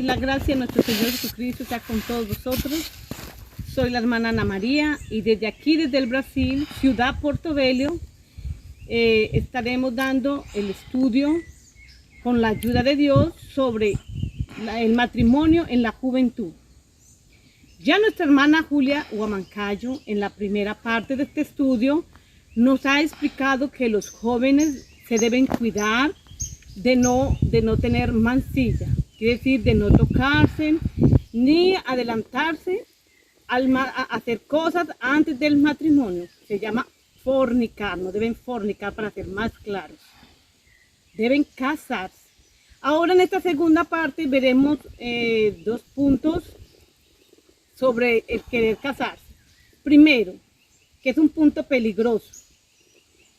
la gracia de nuestro Señor Jesucristo sea con todos vosotros. Soy la hermana Ana María y desde aquí, desde el Brasil, ciudad Porto Velho, estaremos dando el estudio con la ayuda de Dios sobre el matrimonio en la juventud. Ya nuestra hermana Julia Huamancayo, en la primera parte de este estudio, nos ha explicado que los jóvenes se deben cuidar de no tener mancilla, quiere decir de no tocarse ni adelantarse a hacer cosas antes del matrimonio. Se llama fornicar, no deben fornicar, para ser más claros. Deben casarse. Ahora en esta segunda parte veremos dos puntos sobre el querer casarse. Primero, que es un punto peligroso,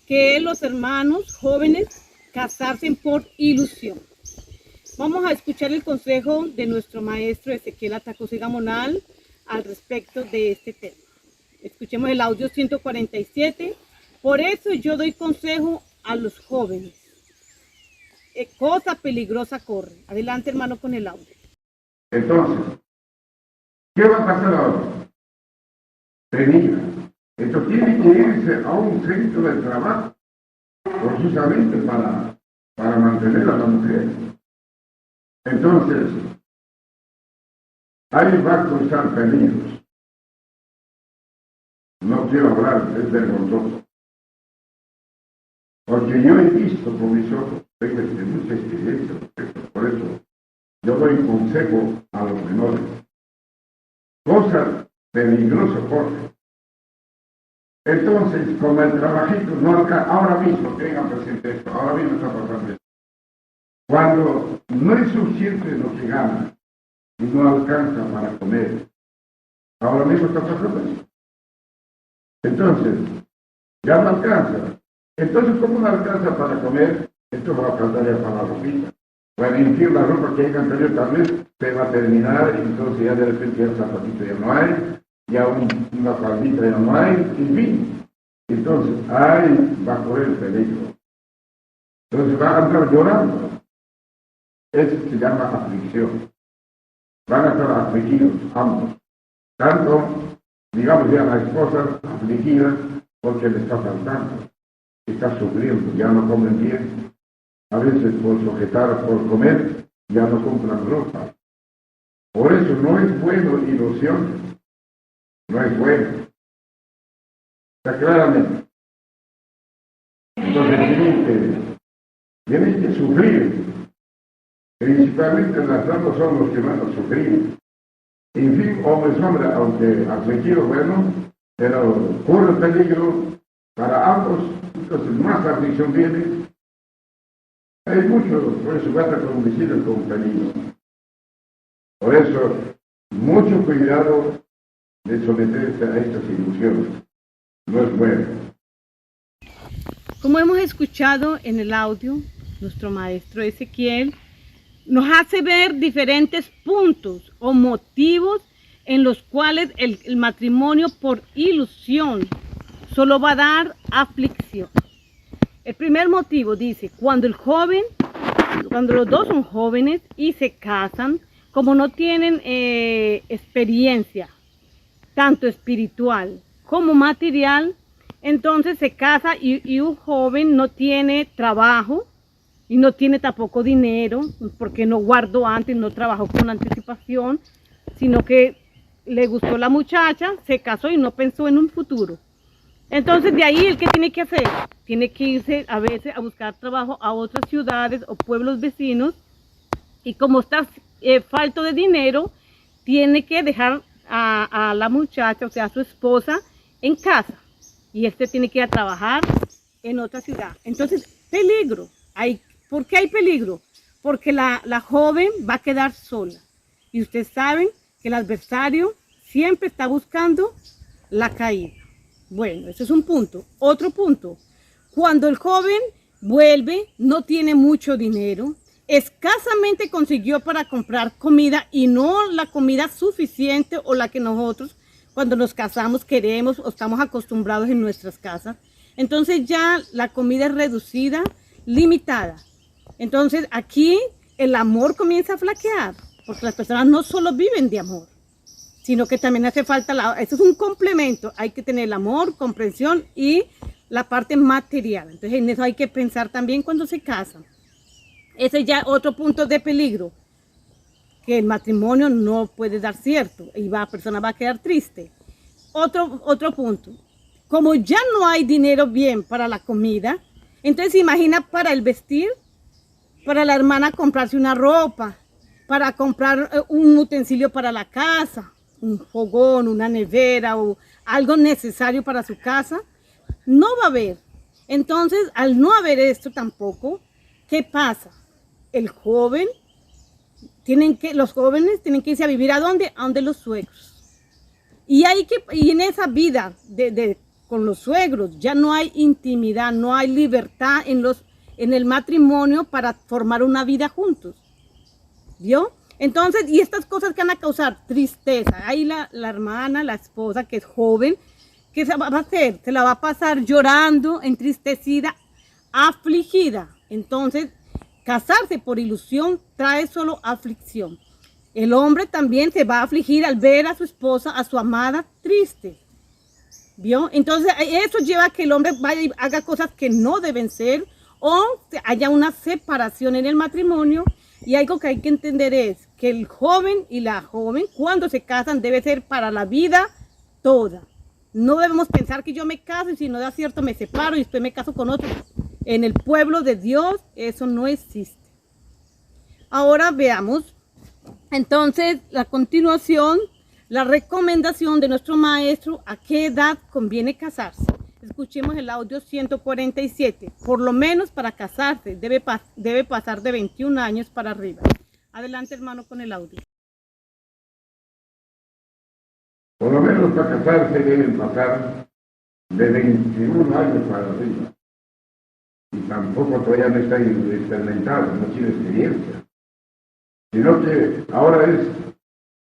que los hermanos jóvenes casarse por ilusión. Vamos a escuchar el consejo de nuestro maestro Ezequiel Atacosi Gamonal al respecto de este tema. Escuchemos el audio 147. Por eso yo doy consejo a los jóvenes. Cosa peligrosa corre. Adelante, hermano, con el audio. Entonces, ¿qué va a pasar ahora? Tenía. Esto tiene que irse a un centro de trabajo, precisamente para mantener a la mujer. Entonces, ahí va a cruzar peligros. No quiero hablar, es vergonzoso. Porque yo he visto con mis ojos, tengo mucha experiencia, por eso yo doy consejo a los menores. Cosa peligrosa corre. Entonces, como el trabajito no alcanza, ahora mismo, tengan presente esto, ahora mismo está pasando esto. Cuando no es suficiente lo que gana y no alcanza para comer, ahora mismo está pasando esto. Entonces, ya no alcanza. Entonces, ¿cómo no alcanza para comer? Esto va a alcanzar ya para la ropita. Bueno, en fin, la ropa que hay anterior también se va a terminar, y entonces ya de repente ya el zapatito ya no hay, ya una faldita ya no hay, en fin. Entonces, ahí va a correr el peligro. Entonces va a andar llorando. Eso se llama aflicción. Van a estar afligidos ambos. Tanto, digamos ya la esposa afligida porque le está faltando, está sufriendo, ya no comen bien. A veces por sujetar, por comer, ya no compran ropa. Por eso no es bueno ilusiones. No es bueno. Está claramente. Entonces tienen que sufrir. Principalmente las damas son los que van a sufrir. En fin, hombres, aunque afligidos, bueno, pero corre peligro para ambos. Entonces más aflicción viene. Hay mucho, por eso basta con decirlo con peligro. Por eso, mucho cuidado de someterse a estas ilusiones. No es bueno. Como hemos escuchado en el audio, nuestro maestro Ezequiel nos hace ver diferentes puntos o motivos en los cuales el matrimonio por ilusión solo va a dar aflicción. El primer motivo dice, cuando los dos son jóvenes y se casan, como no tienen experiencia, tanto espiritual como material, entonces se casa y un joven no tiene trabajo y no tiene tampoco dinero, porque no guardó antes, no trabajó con anticipación, sino que le gustó la muchacha, se casó y no pensó en un futuro. Entonces de ahí el que tiene que hacer, tiene que irse a veces a buscar trabajo a otras ciudades o pueblos vecinos, y como está falto de dinero, tiene que dejar a la muchacha, o sea a su esposa, en casa, y este tiene que ir a trabajar en otra ciudad. Entonces, peligro. ¿Por qué hay peligro? Porque la joven va a quedar sola, y ustedes saben que el adversario siempre está buscando la caída. Bueno, ese es un punto. Otro punto, cuando el joven vuelve, no tiene mucho dinero, escasamente consiguió para comprar comida y no la comida suficiente o la que nosotros cuando nos casamos queremos o estamos acostumbrados en nuestras casas. Entonces ya la comida es reducida, limitada. Entonces aquí el amor comienza a flaquear. porque las personas no solo viven de amor, sino que también hace falta, eso es un complemento, hay que tener el amor, comprensión y la parte material. Entonces en eso hay que pensar también cuando se casan. Ese es ya otro punto de peligro, que el matrimonio no puede dar cierto y la persona va a quedar triste. Otro punto, como ya no hay dinero bien para la comida, entonces imagina para el vestir, para la hermana comprarse una ropa, para comprar un utensilio para la casa, un fogón, una nevera o algo necesario para su casa, no va a haber. Entonces, al no haber esto tampoco, ¿qué pasa? Los jóvenes tienen que irse a vivir ¿a dónde? A donde los suegros. Y en esa vida con los suegros ya no hay intimidad, no hay libertad en el matrimonio para formar una vida juntos. ¿Vio? Entonces, y estas cosas que van a causar tristeza. Ahí la hermana, la esposa que es joven, ¿qué se va a hacer? Se la va a pasar llorando, entristecida, afligida. Entonces, casarse por ilusión trae solo aflicción. El hombre también se va a afligir al ver a su esposa, a su amada, triste. ¿Vio? Entonces, eso lleva a que el hombre vaya y haga cosas que no deben ser o haya una separación en el matrimonio. Y algo que hay que entender es que el joven y la joven, cuando se casan, debe ser para la vida toda. No debemos pensar que yo me caso y si no da cierto me separo y después me caso con otro. En el pueblo de Dios eso no existe. Ahora veamos, entonces, a continuación, la recomendación de nuestro maestro, ¿a qué edad conviene casarse? Escuchemos el audio 147. Por lo menos para casarse debe pasar de 21 años para arriba. Adelante, hermano, con el audio. Por lo menos para casarse deben pasar de 21 años para arriba. Y tampoco todavía no está experimentado, no tiene experiencia. Sino que ahora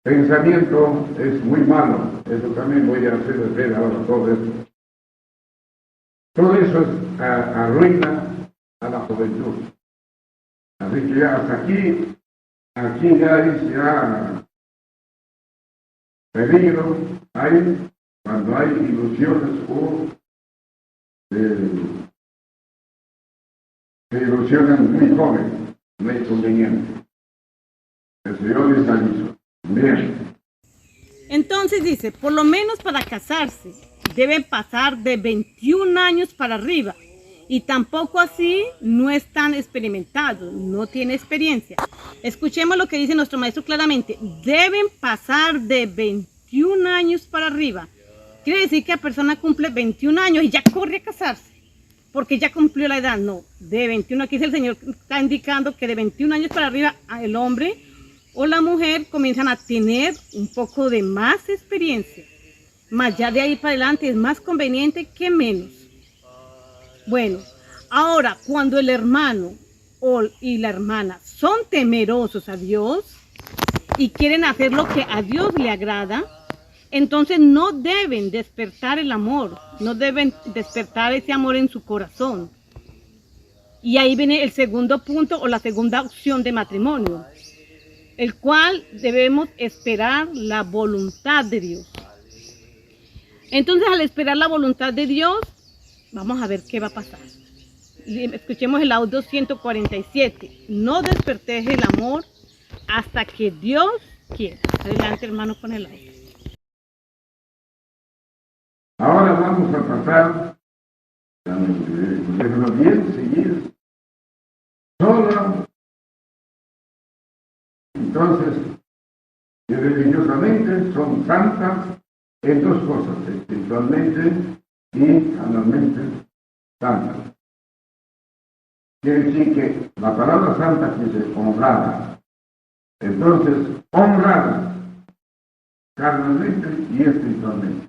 pensamiento es muy malo. Eso también voy a hacer ver ahora todo esto. Todo eso arruina a la juventud. Así que ya hasta aquí ya es peligro, cuando hay ilusiones o se ilusionan muy jóvenes, no es conveniente. El Señor les avisó. Bien. Entonces dice, por lo menos para casarse deben pasar de 21 años para arriba y tampoco así no están experimentados, no tiene experiencia. Escuchemos lo que dice nuestro maestro claramente, deben pasar de 21 años para arriba. Quiere decir que la persona cumple 21 años y ya corre a casarse, porque ya cumplió la edad. No, de 21, aquí el Señor está indicando que de 21 años para arriba el hombre o la mujer comienzan a tener un poco de más experiencia. Más ya de ahí para adelante es más conveniente que menos. Bueno, ahora cuando el hermano y la hermana son temerosos a Dios y quieren hacer lo que a Dios le agrada, entonces no deben despertar el amor, no deben despertar ese amor en su corazón. Y ahí viene el segundo punto o la segunda opción de matrimonio, el cual debemos esperar la voluntad de Dios. Entonces, al esperar la voluntad de Dios, vamos a ver qué va a pasar. Escuchemos el audio 147. No despertéis el amor hasta que Dios quiera. Adelante, hermano, con el audio. Ahora vamos a pasar, déjenlo bien, seguir. Solo. Entonces, y religiosamente son santas en dos cosas, espiritualmente y carnalmente santas. Quiere decir que la palabra santa dice honrada. Entonces, honrada carnalmente y espiritualmente.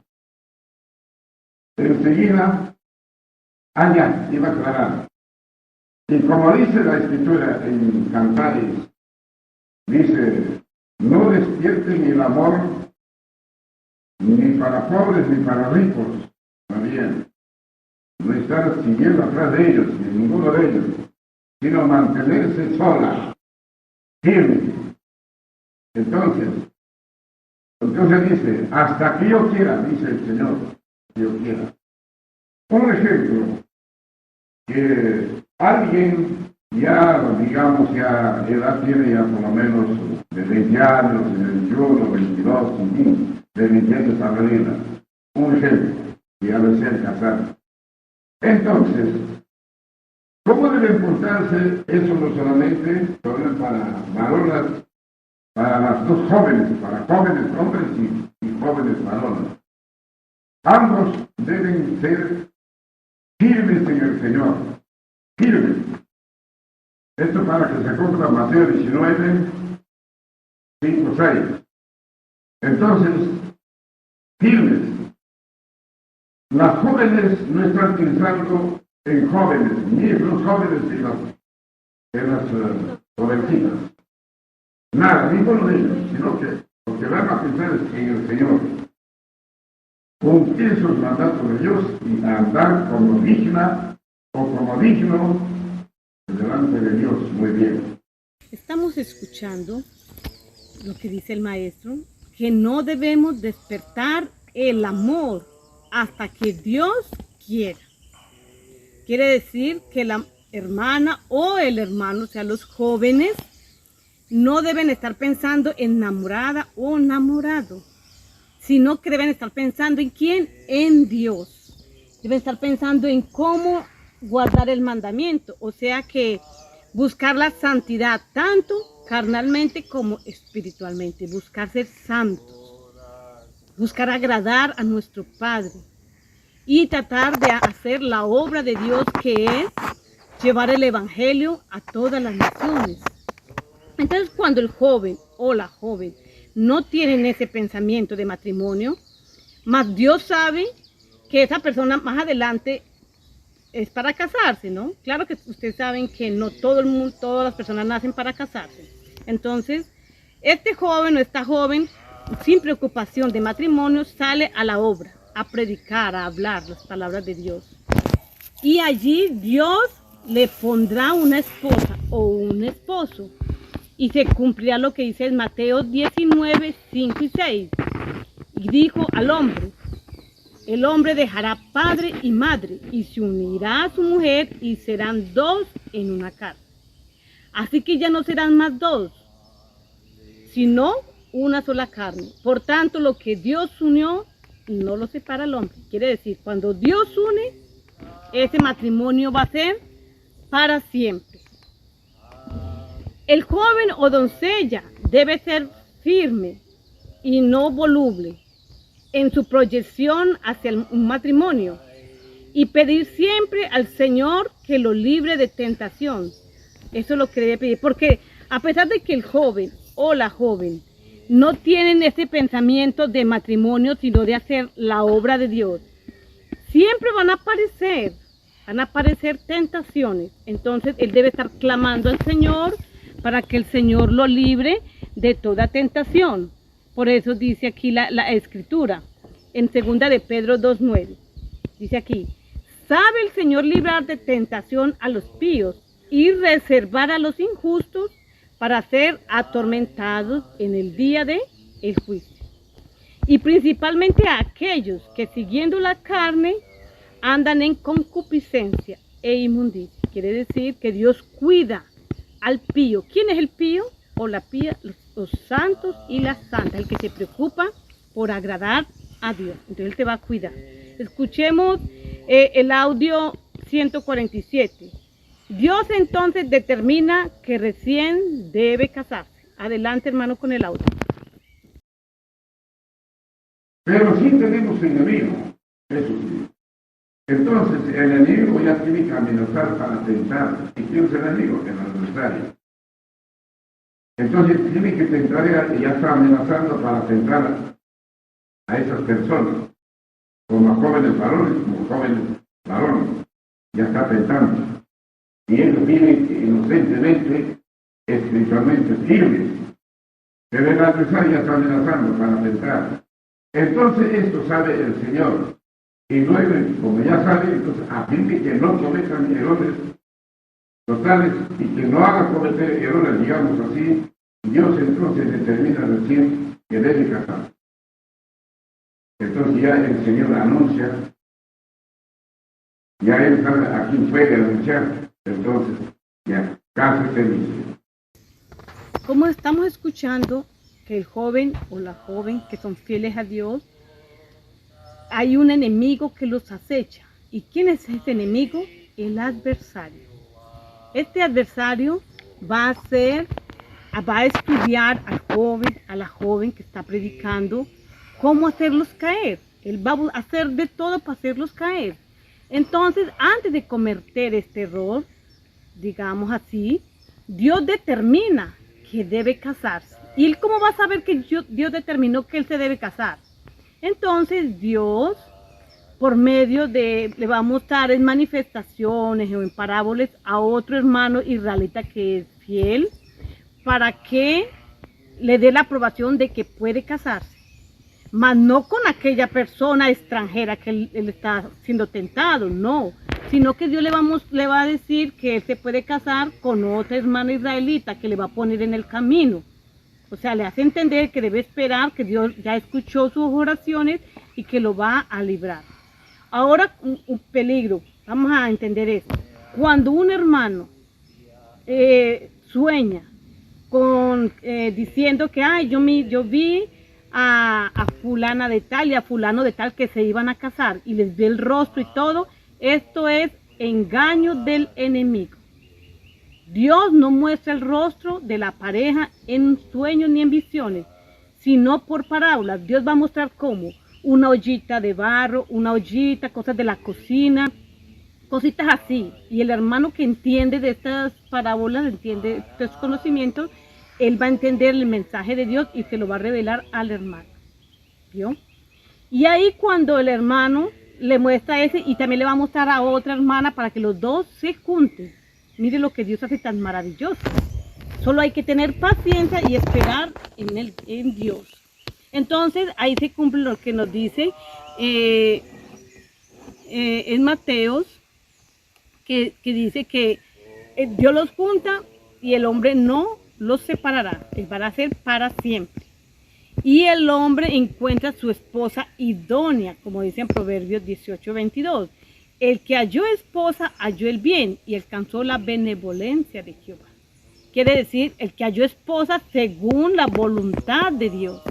Enseguida, añade, iba a aclarar. Y como dice la Escritura en Cantares, dice, no despierten el amor ni para pobres ni para ricos, también. No estar siguiendo atrás de ellos, ni ninguno de ellos, sino mantenerse sola, firme, Entonces dice, hasta que yo quiera, dice el Señor, que yo quiera. Un ejemplo, que alguien ya, digamos, ya edad tiene ya por lo menos de 20 años, de 21, 22, en fin, de 20 años a arriba. Un ejemplo, que ya desea casar. Entonces, ¿cómo debe portarse eso no solamente para varones, para las dos jóvenes, para jóvenes hombres y jóvenes varones? Ambos deben ser firmes en el Señor, firmes. Esto para que se cumpla Mateo 19, 5, 6. Entonces, firmes. Las jóvenes no están pensando en jóvenes, ni los jóvenes en las jovencitas. Nada, ni por ellos, sino que lo que van a pensar es en el Señor. Cumplir sus mandatos de Dios y andar como digna o como digno delante de Dios. Muy bien. Estamos escuchando lo que dice el maestro, que no debemos despertar el amor hasta que Dios quiera. Quiere decir que la hermana o el hermano, o sea, los jóvenes, no deben estar pensando enamorada o enamorado, sino que deben estar pensando en quién, en Dios. Deben estar pensando en cómo guardar el mandamiento, o sea que buscar la santidad tanto carnalmente como espiritualmente, buscar ser santos, buscar agradar a nuestro Padre y tratar de hacer la obra de Dios, que es llevar el Evangelio a todas las naciones. Entonces, cuando el joven o la joven no tienen ese pensamiento de matrimonio, más Dios sabe que esa persona más adelante es para casarse, ¿no? Claro que ustedes saben que no todo el mundo, todas las personas nacen para casarse. Entonces, este joven o esta joven, sin preocupación de matrimonio, sale a la obra, a predicar, a hablar las palabras de Dios. Y allí Dios le pondrá una esposa o un esposo. Y se cumplirá lo que dice en Mateo 19, 5 y 6. Y dijo al hombre: el hombre dejará padre y madre y se unirá a su mujer y serán dos en una carne. Así que ya no serán más dos, sino una sola carne. Por tanto, lo que Dios unió, no lo separa el hombre. Quiere decir, cuando Dios une, ese matrimonio va a ser para siempre. El joven o doncella debe ser firme y no voluble en su proyección hacia un matrimonio y pedir siempre al Señor que lo libre de tentación. Eso es lo que debe pedir, porque a pesar de que el joven o la joven no tienen ese pensamiento de matrimonio, sino de hacer la obra de Dios, siempre van a aparecer tentaciones. Entonces él debe estar clamando al Señor para que el Señor lo libre de toda tentación. Por eso dice aquí la Escritura, en 2 de Pedro 2:9. Dice aquí: sabe el Señor librar de tentación a los píos y reservar a los injustos para ser atormentados en el día de el juicio. Y principalmente a aquellos que siguiendo la carne andan en concupiscencia e inmundicia. Quiere decir que Dios cuida al pío. ¿Quién es el pío o la pía? Los santos y las santas, el que se preocupa por agradar a Dios. Entonces Él te va a cuidar. Escuchemos el audio 147. Dios entonces determina que recién debe casarse. Adelante, hermano, con el audio. Pero sí tenemos enemigo, eso sí. Entonces el enemigo ya tiene que amenazar para tentar. ¿Y quién es el enemigo? El adversario. Entonces tiene que tentar, y ya está amenazando para tentar a esas personas, como jóvenes varones, como jóvenes varones, ya está tentando. Y ellos vienen inocentemente, espiritualmente firmes, pero el adversario ya está amenazando para tentar. Entonces esto sabe el Señor. Y luego, como ya sabe, entonces, a fin de que no cometan errores totales y que no hagan cometer errores, digamos así, Dios entonces determina recién que debe casar. Entonces ya el Señor anuncia, ya Él sabe a quién puede anunciar, entonces ya, cásese, dice. Como estamos escuchando que el joven o la joven que son fieles a Dios, hay un enemigo que los acecha. ¿Y quién es ese enemigo? El adversario. Este adversario va a estudiar al joven, a la joven que está predicando, cómo hacerlos caer. Él va a hacer de todo para hacerlos caer. Entonces, antes de cometer este error, digamos así, Dios determina que debe casarse. ¿Y él cómo va a saber que Dios determinó que él se debe casar? Entonces Dios, por medio de, le va a mostrar en manifestaciones o en parábolas a otro hermano israelita que es fiel, para que le dé la aprobación de que puede casarse, mas no con aquella persona extranjera que él está siendo tentado, no, sino que Dios le va a decir que él se puede casar con otra hermana israelita que le va a poner en el camino. O sea, le hace entender que debe esperar, que Dios ya escuchó sus oraciones y que lo va a librar. Ahora, un peligro, vamos a entender esto. Cuando un hermano sueña diciendo que yo vi a fulana de tal y a fulano de tal que se iban a casar y les ve el rostro y todo, esto es engaño del enemigo. Dios no muestra el rostro de la pareja en sueños ni en visiones, sino por parábolas. Dios va a mostrar cómo una ollita de barro, una ollita, cosas de la cocina, cositas así. Y el hermano que entiende de estas parábolas, entiende de estos conocimientos, él va a entender el mensaje de Dios y se lo va a revelar al hermano. ¿Vio? Y ahí cuando el hermano le muestra ese y también le va a mostrar a otra hermana para que los dos se junten. Mire lo que Dios hace tan maravilloso. Solo hay que tener paciencia y esperar en Dios. Entonces ahí se cumple lo que nos dice en Mateos, que dice que Dios los junta y el hombre no los separará. Les van a ser para siempre. Y el hombre encuentra a su esposa idónea, como dice en Proverbios 18:22. El que halló esposa halló el bien y alcanzó la benevolencia de Jehová. Quiere decir, el que halló esposa según la voluntad de Dios.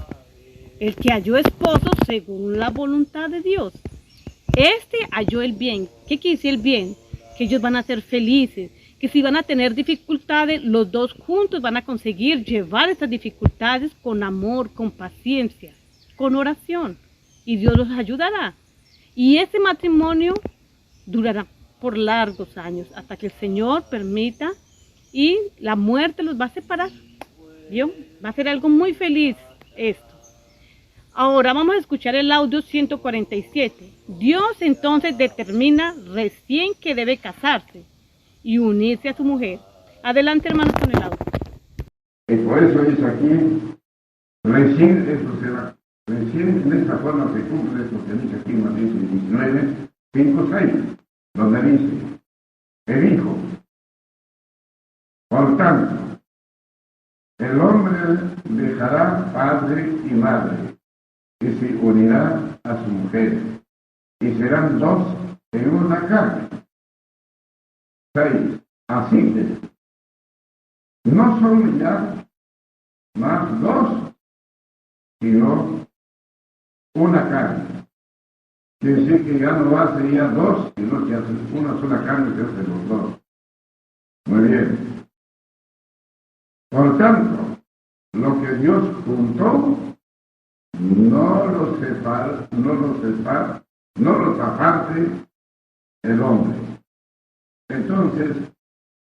El que halló esposo según la voluntad de Dios. Este halló el bien. ¿Qué quiere decir el bien? Que ellos van a ser felices. Que si van a tener dificultades, los dos juntos van a conseguir llevar esas dificultades con amor, con paciencia, con oración. Y Dios los ayudará. Y ese matrimonio durará por largos años hasta que el Señor permita y la muerte los va a separar. ¿Vio? Va a ser algo muy feliz esto. Ahora vamos a escuchar el audio 147. Dios entonces determina recién que debe casarse y unirse a su mujer. Adelante, hermanos, con el audio. Y por eso dice aquí, recién eso será, recién en esta forma se cumple esto que dice aquí en Mateo 19, 5, 6, donde dice, el Hijo. Por tanto, el hombre dejará padre y madre y se unirá a su mujer y serán dos en una carne. 6. Así que no son ya más dos, sino una carne. Quiere decir que ya no va a ser ya dos, sino que hace una sola carne que hace los dos. Muy bien. Por tanto, lo que Dios juntó, no los aparte el hombre. Entonces,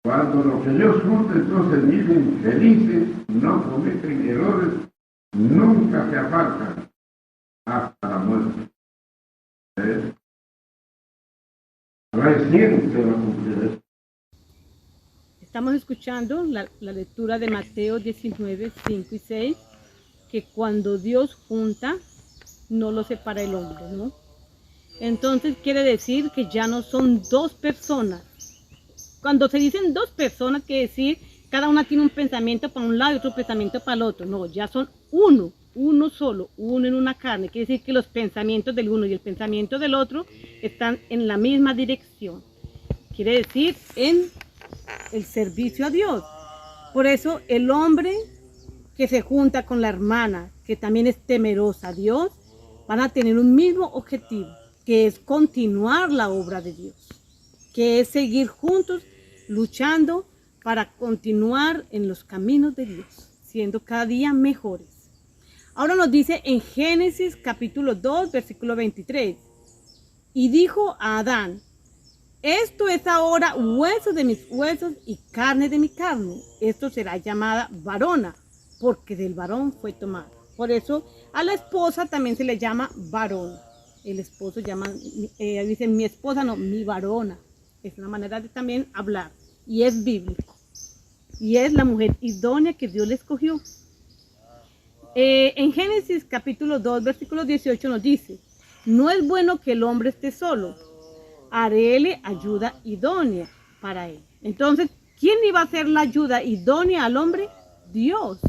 cuando lo que Dios junta, entonces viven felices, no cometen errores, nunca se apartan hasta la muerte. Recién se va a cumplir esto. Estamos escuchando la lectura de Mateo 19, 5 y 6, que cuando Dios junta, no lo separa el hombre, ¿no? Entonces quiere decir que ya no son dos personas. Cuando se dicen dos personas, quiere decir cada una tiene un pensamiento para un lado y otro pensamiento para el otro. No, ya son uno solo, uno en una carne. Quiere decir que los pensamientos del uno y el pensamiento del otro están en la misma dirección. Quiere decir en el servicio a Dios. Por eso el hombre que se junta con la hermana, que también es temerosa a Dios, van a tener un mismo objetivo, que es continuar la obra de Dios, que es seguir juntos luchando para continuar en los caminos de Dios, siendo cada día mejores. Ahora nos dice en Génesis capítulo 2, versículo 23, y dijo a Adán, esto es ahora hueso de mis huesos y carne de mi carne. Esto será llamada varona, porque del varón fue tomada. Por eso a la esposa también se le llama varona. El esposo llama, dice mi esposa, no, mi varona. Es una manera de también hablar. Y es bíblico. Y es la mujer idónea que Dios le escogió. En Génesis capítulo 2, versículo 18 nos dice, no es bueno que el hombre esté solo. Haréle ayuda idónea para él. Entonces, ¿quién iba a hacer la ayuda idónea al hombre? Dios.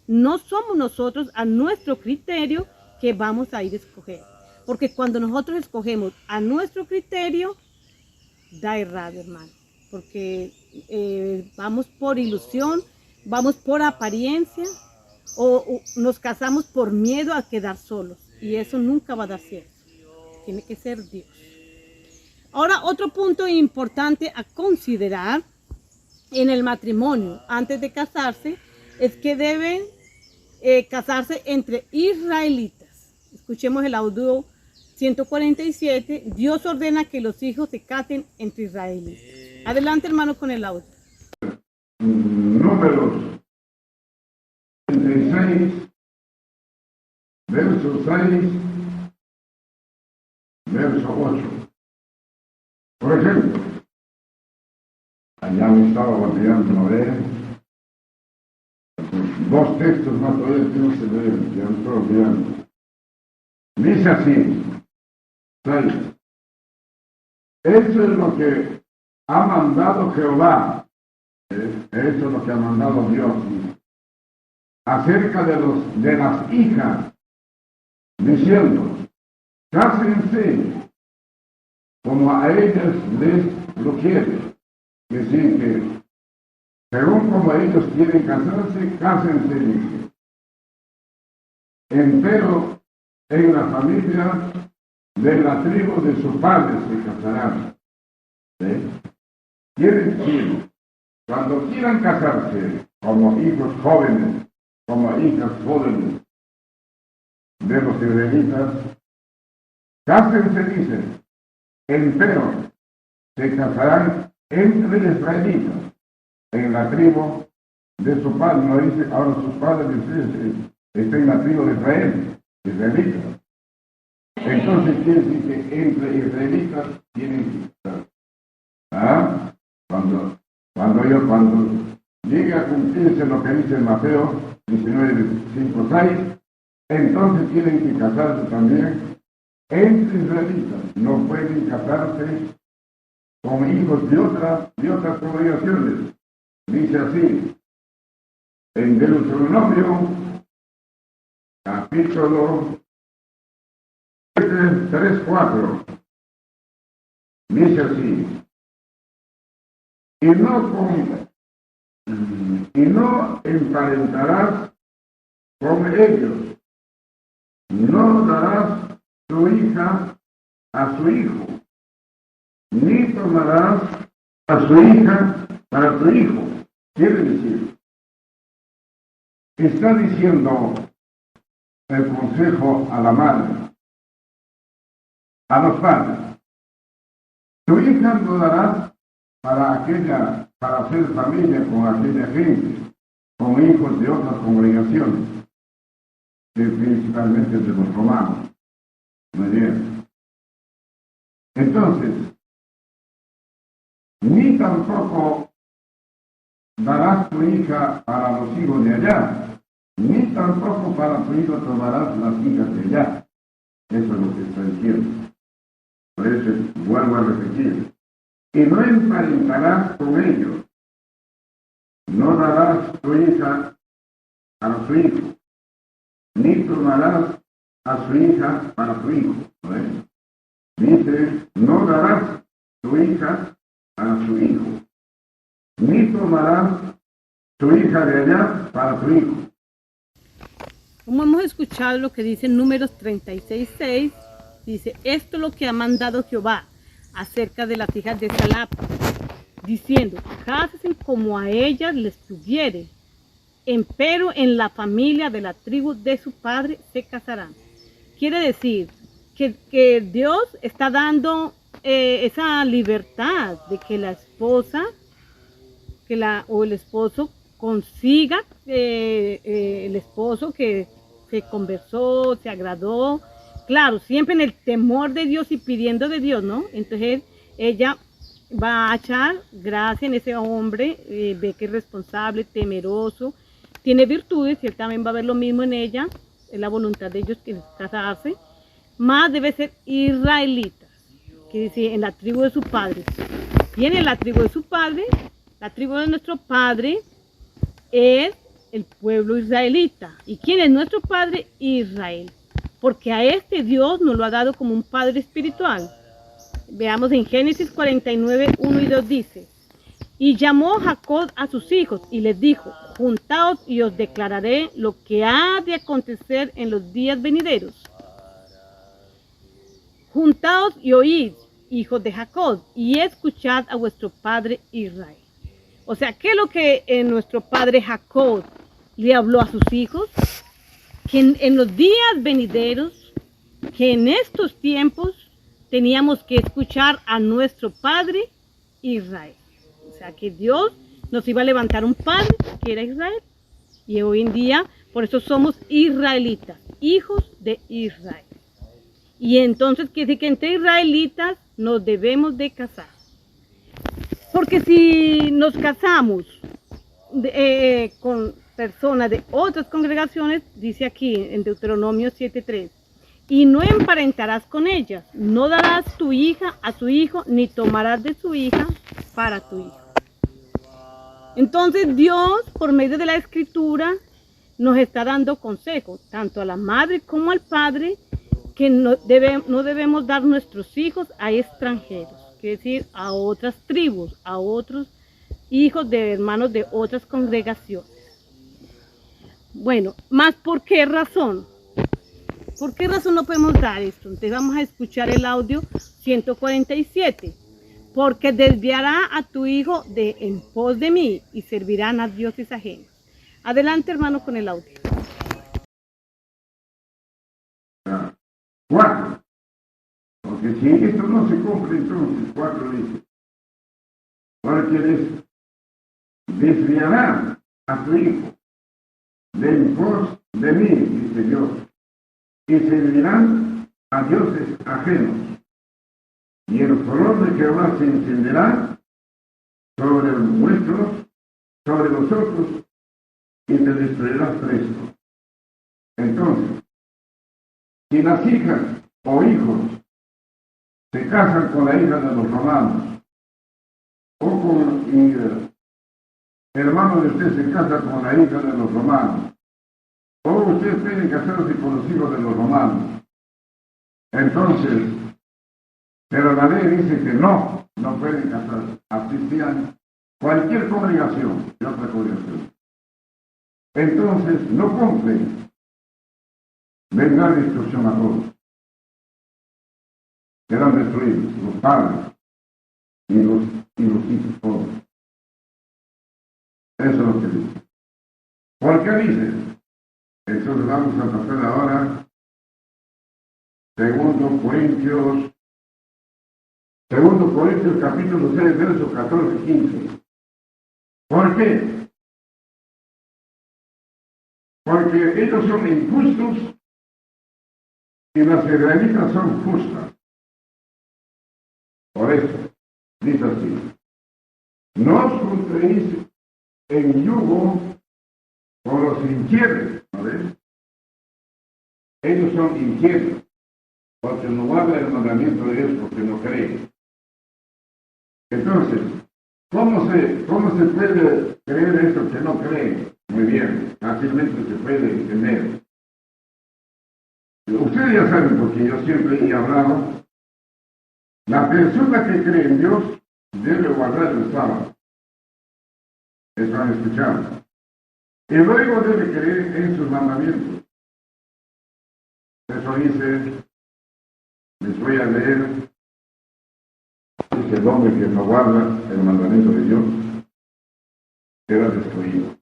No somos nosotros a nuestro criterio que vamos a ir a escoger. Porque cuando nosotros escogemos a nuestro criterio, da errado, hermano. Porque vamos por ilusión, vamos por apariencia o nos casamos por miedo a quedar solos. Y eso nunca va a dar cierto. Tiene que ser Dios. Ahora, otro punto importante a considerar en el matrimonio antes de casarse es que deben casarse entre israelitas. Escuchemos el audio 147. Dios ordena que los hijos se casen entre israelitas. Adelante, hermano, con el audio. Números 36, verso 6, verso 8. Por ejemplo, allá me estaba olvidando leer dos textos más todavía que no se leen, ya me estoy olvidando. Dice así, 6. Eso es lo que ha mandado Jehová, eso es lo que ha mandado Dios, acerca de las hijas, diciendo, cásense como a ellas les lo quieren. Es decir, que según como ellos quieren casarse, cásense, dice. Empero en la familia de la tribu de su padre se casarán. ¿Sí? Quiere decir, cuando quieran casarse como hijos jóvenes, como hijas jóvenes de los israelitas, cásense, dice, empero se casarán entre israelitas en la tribu de su padre. No dice, ahora sus padres están en la tribu de Israel, israelitas. Entonces quiere decir que entre israelitas tienen que casar. ¿Ah? Cuando llegue a cumplirse lo que dice Mateo 19, 5, 6, entonces tienen que casarse también entre israelitas. No pueden casarse con hijos de otras congregaciones. Dice así, en Deuteronomio, capítulo 3, 4, dice así, y no emparentarás con ellos, no darás tu hija a su hijo, ni tomarás a su hija para tu hijo. Quiere decir, está diciendo el consejo a la madre, a los padres, tu hija no darás para hacer familia con aquella gente, con hijos de otras congregaciones, principalmente de los romanos. Muy bien. Entonces, ni tampoco darás tu hija para los hijos de allá, ni tampoco para tu hijo tomarás las hijas de allá. Eso es lo que está diciendo. Por eso vuelvo a repetir. Y no emparentarás con ellos, no darás tu hija a su hijo, ni tomarás a su hija para tu hijo. ¿No? Dice, no darás tu hija a su hijo, ni tomarás tu hija de allá para tu hijo. Como hemos escuchado lo que dice en Números 36:6, dice, esto es lo que ha mandado Jehová acerca de las hijas de Salap, diciendo, cásense como a ellas les tuviere, empero en la familia de la tribu de su padre se casarán. Quiere decir que Dios está dando esa libertad de que la esposa o el esposo consiga el esposo que se conversó, se agradó, claro, siempre en el temor de Dios y pidiendo de Dios, ¿no? Entonces ella va a echar gracia en ese hombre, ve que es responsable, temeroso, tiene virtudes y él también va a ver lo mismo en ella, es la voluntad de ellos que es casarse, más debe ser israelita, que dice en la tribu de su padre. Tiene la tribu de su padre, la tribu de nuestro padre es el pueblo israelita. ¿Y quién es nuestro padre? Israel. Porque a este Dios nos lo ha dado como un padre espiritual. Veamos en Génesis 49, 1 y 2 dice, y llamó Jacob a sus hijos y les dijo, juntaos y os declararé lo que ha de acontecer en los días venideros. Juntaos y oíd, hijos de Jacob, y escuchad a vuestro padre Israel. O sea, ¿qué es lo que nuestro padre Jacob le habló a sus hijos? Que en los días venideros, que en estos tiempos teníamos que escuchar a nuestro padre Israel. O sea, que Dios nos iba a levantar un padre que era Israel. Y hoy en día, por eso somos israelitas, hijos de Israel. Y entonces quiere decir que entre israelitas nos debemos de casar. Porque si nos casamos con personas de otras congregaciones, dice aquí en Deuteronomio 7:3, y no emparentarás con ellas, no darás tu hija a su hijo, ni tomarás de su hija para tu hijo. Entonces Dios, por medio de la Escritura, nos está dando consejos, tanto a la madre como al padre, que no debemos dar nuestros hijos a extranjeros, quiere decir a otras tribus, a otros hijos de hermanos de otras congregaciones. Bueno, ¿más por qué razón? ¿Por qué razón no podemos dar esto? Entonces vamos a escuchar el audio 147. Porque desviará a tu hijo de en pos de mí y servirán a dioses ajenos. Adelante, hermano, con el audio. 4. Porque si esto no se cumple, entonces 4 dice, porque desviará a tu hijo de en pos de mí, dice Dios, y servirán a dioses ajenos. Y el furor de Jehová se encenderá sobre vosotros, y te destruirás presto. Entonces, si las hijas o hijos se casan con la hija de los romanos, o con hermano de usted se casa con la hija de los romanos, o usted puede casarse con los hijos de los romanos, entonces, pero la ley dice que no pueden casarse, así sean cualquier congregación de otra congregación. Entonces, no cumplen, vendrá destrucción a todos. Serán destruidos los padres y los hijos todos. Eso es lo que dice. ¿Por qué dice? Entonces vamos a pasar ahora 2 Corintios capítulo 6, versos 14 y 15. ¿Por qué? Porque ellos son injustos y las israelitas son justas. Por eso, dice así, no os juntéis en yugo con los infieles, ¿no ves? Ellos son infieles, porque no guardan el mandamiento de Dios, porque no creen. Entonces, ¿Cómo se puede creer eso que no creen? Muy bien, fácilmente se puede entender. Ustedes ya saben, porque yo siempre he hablado, la persona que cree en Dios debe guardar el sábado. Eso han escuchado. Y luego debe creer en sus mandamientos. Eso dice, les voy a leer, dice el hombre que no guarda el mandamiento de Dios será destruido.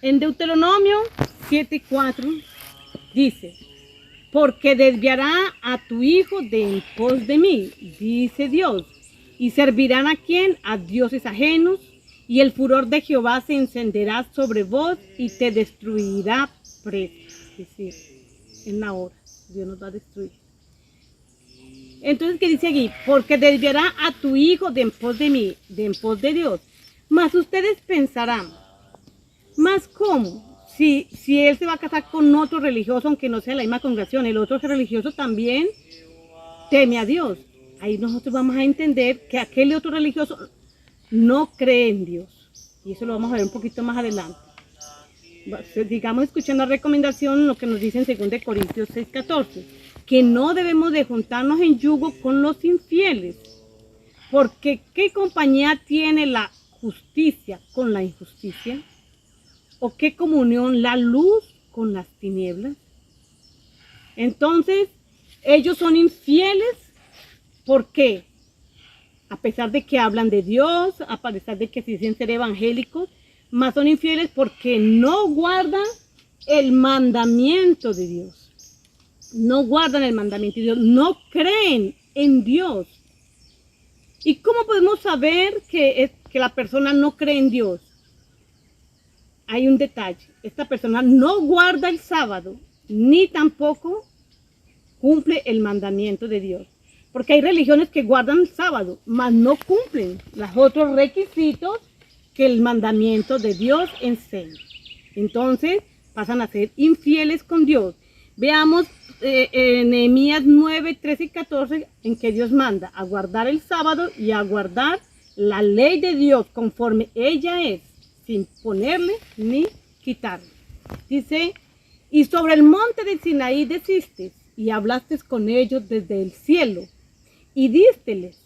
En Deuteronomio 7:4 dice, porque desviará a tu hijo de en pos de mí, dice Dios, y servirán a quién, a dioses ajenos, y el furor de Jehová se encenderá sobre vos y te destruirá presto. Es decir, en la hora, Dios nos va a destruir. Entonces, ¿qué dice aquí? Porque desviará a tu hijo de en pos de mí, de en pos de Dios. Mas ustedes pensarán, ¿más cómo? Si él se va a casar con otro religioso, aunque no sea la misma congregación, el otro religioso también teme a Dios. Ahí nosotros vamos a entender que aquel otro religioso no cree en Dios. Y eso lo vamos a ver un poquito más adelante. Digamos, escuchando la recomendación, lo que nos dice en 2 Corintios 6:14, que no debemos de juntarnos en yugo con los infieles, porque ¿qué compañía tiene la justicia con la injusticia? ¿O qué comunión la luz con las tinieblas? Entonces, ellos son infieles, ¿por qué? A pesar de que hablan de Dios, a pesar de que se dicen ser evangélicos, mas son infieles porque no guardan el mandamiento de Dios. No guardan el mandamiento de Dios, no creen en Dios. ¿Y cómo podemos saber que la persona no cree en Dios? Hay un detalle, esta persona no guarda el sábado, ni tampoco cumple el mandamiento de Dios. Porque hay religiones que guardan el sábado, mas no cumplen los otros requisitos que el mandamiento de Dios enseña. Entonces pasan a ser infieles con Dios. Veamos en Nehemías 9, 13 y 14, en que Dios manda a guardar el sábado y a guardar la ley de Dios conforme ella es, sin ponerle ni quitarle. Dice, y sobre el monte de Sinaí desistes y hablaste con ellos desde el cielo y dísteles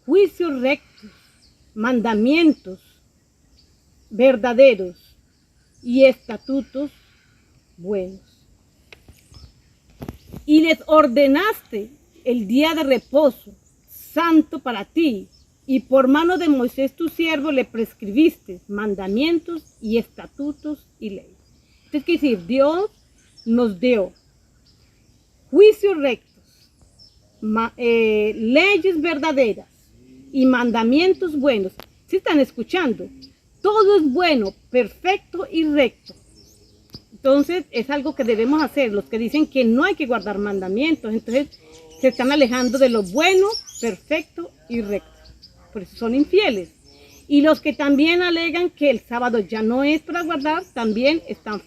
juicios rectos, mandamientos verdaderos y estatutos buenos. Y les ordenaste el día de reposo santo para ti, y por mano de Moisés tu siervo le prescribiste mandamientos y estatutos y leyes. Es decir, Dios nos dio juicios rectos, leyes verdaderas y mandamientos buenos. ¿Sí están escuchando? Todo es bueno, perfecto y recto. Entonces es algo que debemos hacer. Los que dicen que no hay que guardar mandamientos, entonces se están alejando de lo bueno, perfecto y recto. Por eso son infieles. Y los que también alegan que el sábado ya no es para guardar, también están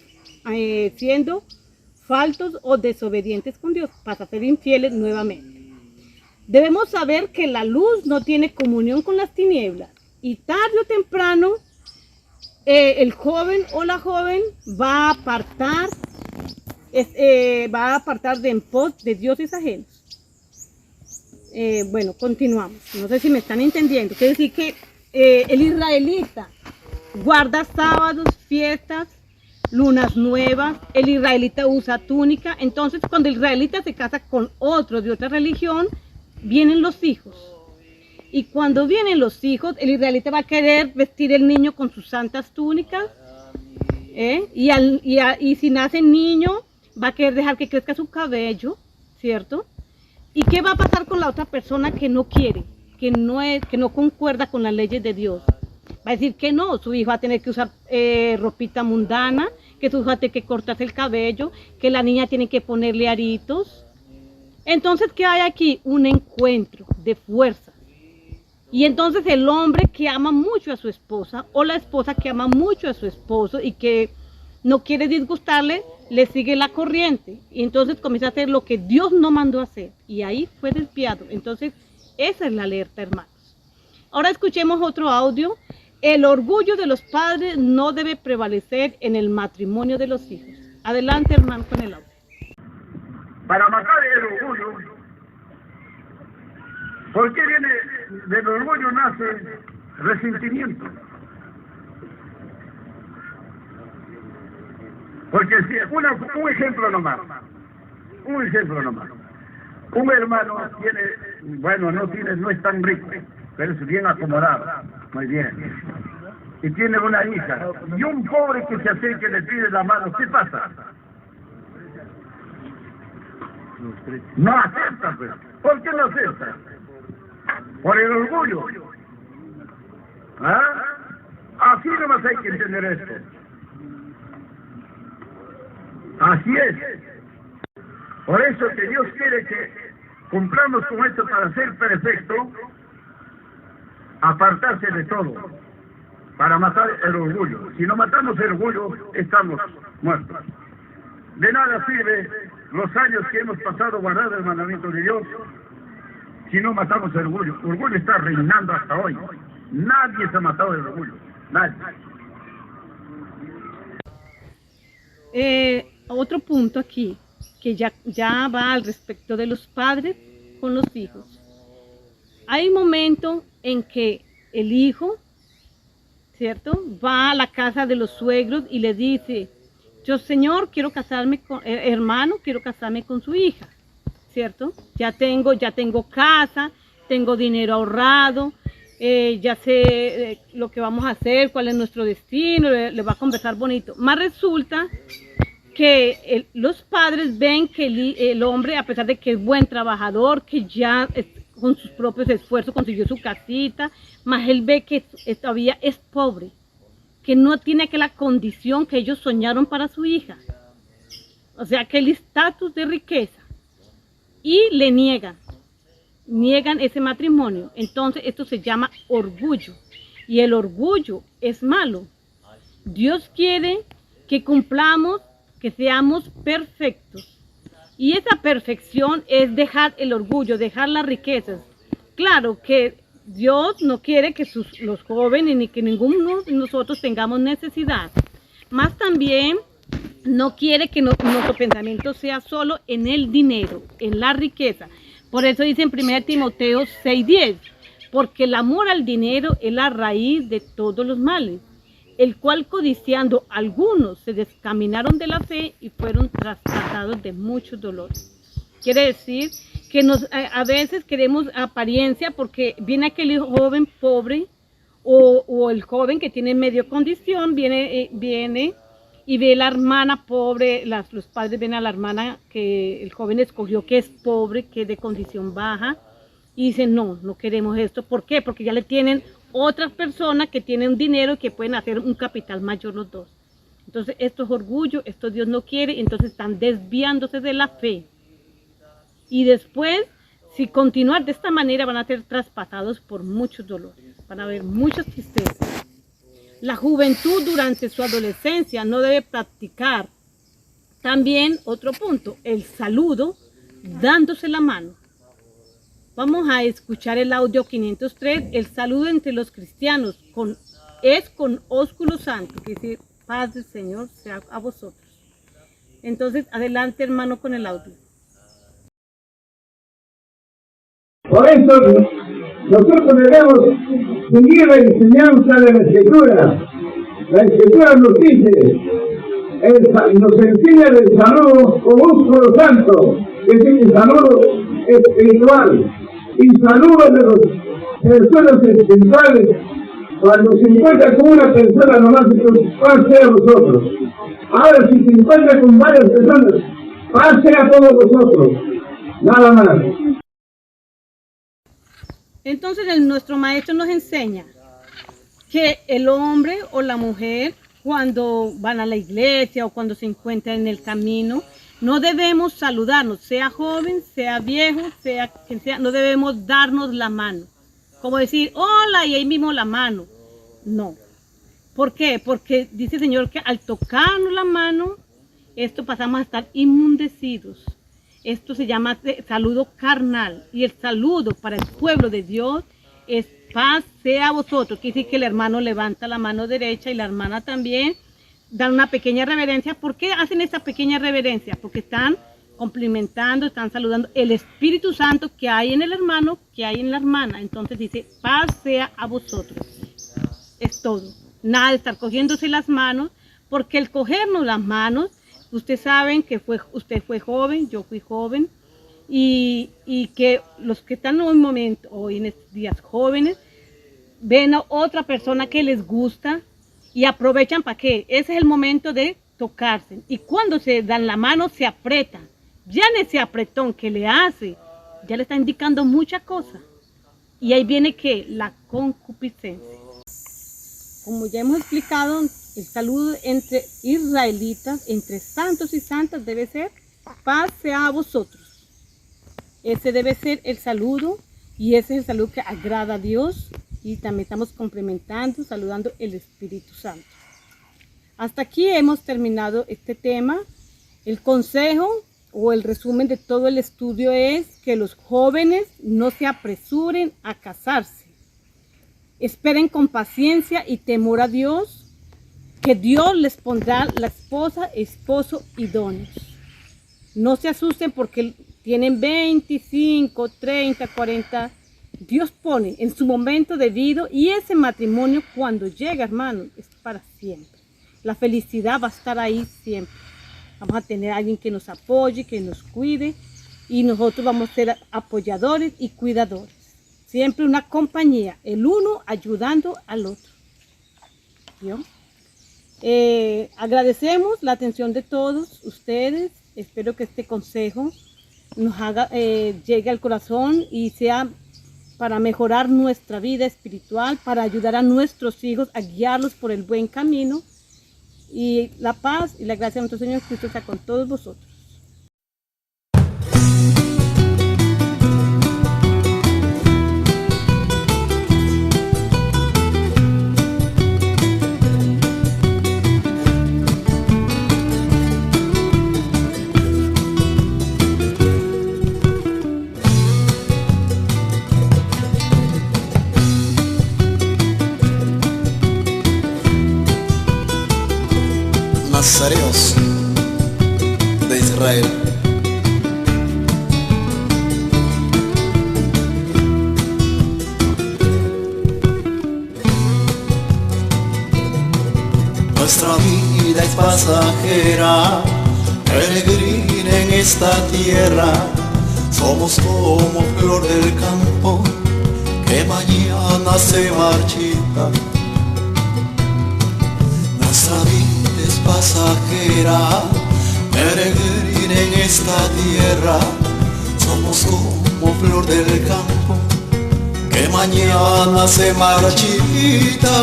siendo faltos o desobedientes con Dios, para ser infieles nuevamente. Debemos saber que la luz no tiene comunión con las tinieblas, y tarde o temprano el joven o la joven va a apartar de en pos de dioses ajenos. Bueno, continuamos. No sé si me están entendiendo. Quiere decir que el israelita guarda sábados, fiestas, lunas nuevas. El israelita usa túnica. Entonces, cuando el israelita se casa con otro de otra religión, vienen los hijos. Y cuando vienen los hijos, el israelita va a querer vestir el niño con sus santas túnicas. Y si nace niño, va a querer dejar que crezca su cabello, ¿cierto? ¿Y qué va a pasar con la otra persona que no quiere, que no concuerda con las leyes de Dios? Va a decir que no, su hijo va a tener que usar ropita mundana, que su hijo va a tener que cortarse el cabello, que la niña tiene que ponerle aritos. Entonces, ¿qué hay aquí? Un encuentro de fuerzas. Y entonces el hombre que ama mucho a su esposa, o la esposa que ama mucho a su esposo y que no quiere disgustarle, le sigue la corriente. Y entonces comienza a hacer lo que Dios no mandó hacer. Y ahí fue desviado. Entonces, esa es la alerta, hermanos. Ahora escuchemos otro audio. El orgullo de los padres no debe prevalecer en el matrimonio de los hijos. Adelante, hermano, con el audio. Para matar el orgullo, ¿por qué viene del orgullo nace resentimiento? Porque si un ejemplo nomás. Un hermano tiene, bueno, no es tan rico, pero es bien acomodado, muy bien. Y tiene una hija, y un pobre que se acerca y le pide la mano, ¿qué pasa? No acepta, pues. ¿Por qué no acepta? Por el orgullo. ¿Ah? Así nomás hay que entender esto. Así es. Por eso que Dios quiere que cumplamos con esto para ser perfecto, apartarse de todo, para matar el orgullo. Si no matamos el orgullo, estamos muertos. De nada sirve los años que hemos pasado guardando el mandamiento de Dios si no matamos el orgullo. El orgullo está reinando hasta hoy. Nadie se ha matado el orgullo. Nadie. Otro punto aquí, que ya va al respecto de los padres con los hijos. Hay un momento en que el hijo, ¿cierto?, va a la casa de los suegros y le dice: yo, señor, quiero casarme con, hermano, quiero casarme con su hija, ¿cierto? Ya tengo casa, tengo dinero ahorrado, ya sé lo que vamos a hacer, cuál es nuestro destino, le va a conversar bonito. Más resulta que los padres ven que el hombre, a pesar de que es buen trabajador, que ya con sus propios esfuerzos consiguió su casita, más él ve que todavía es pobre, que no tiene aquella condición que ellos soñaron para su hija. O sea, que el estatus de riqueza. Y le niegan ese matrimonio. Entonces esto se llama orgullo. Y el orgullo es malo. Dios quiere que cumplamos, que seamos perfectos. Y esa perfección es dejar el orgullo, dejar las riquezas. Claro que Dios no quiere que los jóvenes ni que ninguno de nosotros tengamos necesidad. Más también no quiere que nuestro pensamiento sea solo en el dinero, en la riqueza. Por eso dice en 1 Timoteo 6:10, porque el amor al dinero es la raíz de todos los males, el cual codiciando algunos se descaminaron de la fe y fueron traspasados de muchos dolores. Quiere decir que a veces queremos apariencia porque viene aquel joven pobre o el joven que tiene medio condición, viene y ve a la hermana pobre, los padres ven a la hermana que el joven escogió que es pobre, que es de condición baja, y dicen no queremos esto. ¿Por qué? Porque ya le tienen otras personas que tienen dinero y que pueden hacer un capital mayor los dos. Entonces esto es orgullo, esto Dios no quiere, entonces están desviándose de la fe. Y después, si continuar de esta manera, van a ser traspasados por muchos dolores, van a haber muchas tristezas. La juventud durante su adolescencia no debe practicar. También otro punto, el saludo dándose la mano. Vamos a escuchar el audio 503, el saludo entre los cristianos es con ósculo santo, que dice: paz del Señor sea a vosotros. Entonces, adelante, hermano, con el audio. Por eso nosotros debemos seguir la enseñanza de la Escritura. La Escritura nos dice, nos enseña el saludo con ósculo santo, que es el saludo espiritual, y saludo de las personas espirituales. Cuando se encuentra con una persona nomás, pase a vosotros. Ahora, si se encuentra con varias personas, pase a todos vosotros. Nada más. Entonces nuestro maestro nos enseña que el hombre o la mujer, cuando van a la iglesia o cuando se encuentran en el camino, no debemos saludarnos, sea joven, sea viejo, sea quien sea, no debemos darnos la mano. Como decir, hola, y ahí mismo la mano. No. ¿Por qué? Porque dice el Señor que al tocarnos la mano, esto pasamos a estar inmundecidos. Esto se llama saludo carnal. Y el saludo para el pueblo de Dios es paz sea a vosotros. Quiere decir que el hermano levanta la mano derecha y la hermana también dan una pequeña reverencia. ¿Por qué hacen esta pequeña reverencia? Porque están cumplimentando, están saludando el Espíritu Santo que hay en el hermano, que hay en la hermana. Entonces dice, paz sea a vosotros. Es todo. Nada de estar cogiéndose las manos, porque el cogernos las manos, ustedes saben que usted fue joven, yo fui joven, y que los que están hoy en estos días jóvenes, ven a otra persona que les gusta y aprovechan para qué. Ese es el momento de tocarse. Y cuando se dan la mano, se apretan. Ya en ese apretón que le hace, ya le está indicando muchas cosas. Y ahí viene que la concupiscencia. Como ya hemos explicado, el saludo entre israelitas, entre santos y santas, debe ser paz sea a vosotros. Ese debe ser el saludo, y ese es el saludo que agrada a Dios, y también estamos complementando, saludando el Espíritu Santo. Hasta aquí hemos terminado este tema. El consejo o el resumen de todo el estudio es que los jóvenes no se apresuren a casarse. Esperen con paciencia y temor a Dios, que Dios les pondrá la esposa, esposo idóneos. No se asusten porque tienen 25, 30, 40. Dios pone en su momento debido, y ese matrimonio cuando llega, hermano, es para siempre. La felicidad va a estar ahí siempre. Vamos a tener a alguien que nos apoye, que nos cuide, y nosotros vamos a ser apoyadores y cuidadores. Siempre una compañía, el uno ayudando al otro. ¿Vio? Agradecemos la atención de todos ustedes. Espero que este consejo nos llegue al corazón y sea para mejorar nuestra vida espiritual, para ayudar a nuestros hijos a guiarlos por el buen camino. Y la paz y la gracia de nuestro Señor Cristo sea con todos vosotros. Nazareos de Israel. Nuestra vida es pasajera, peregrina en esta tierra. Somos como flor del campo que mañana se marchita. Nuestra vida es pasajera, peregrina en esta tierra. Somos como flor del campo que mañana se marchita.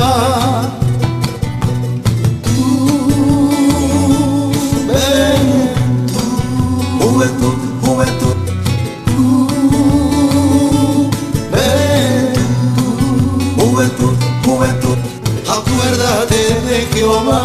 Juventud, juventud, juventud, juventud.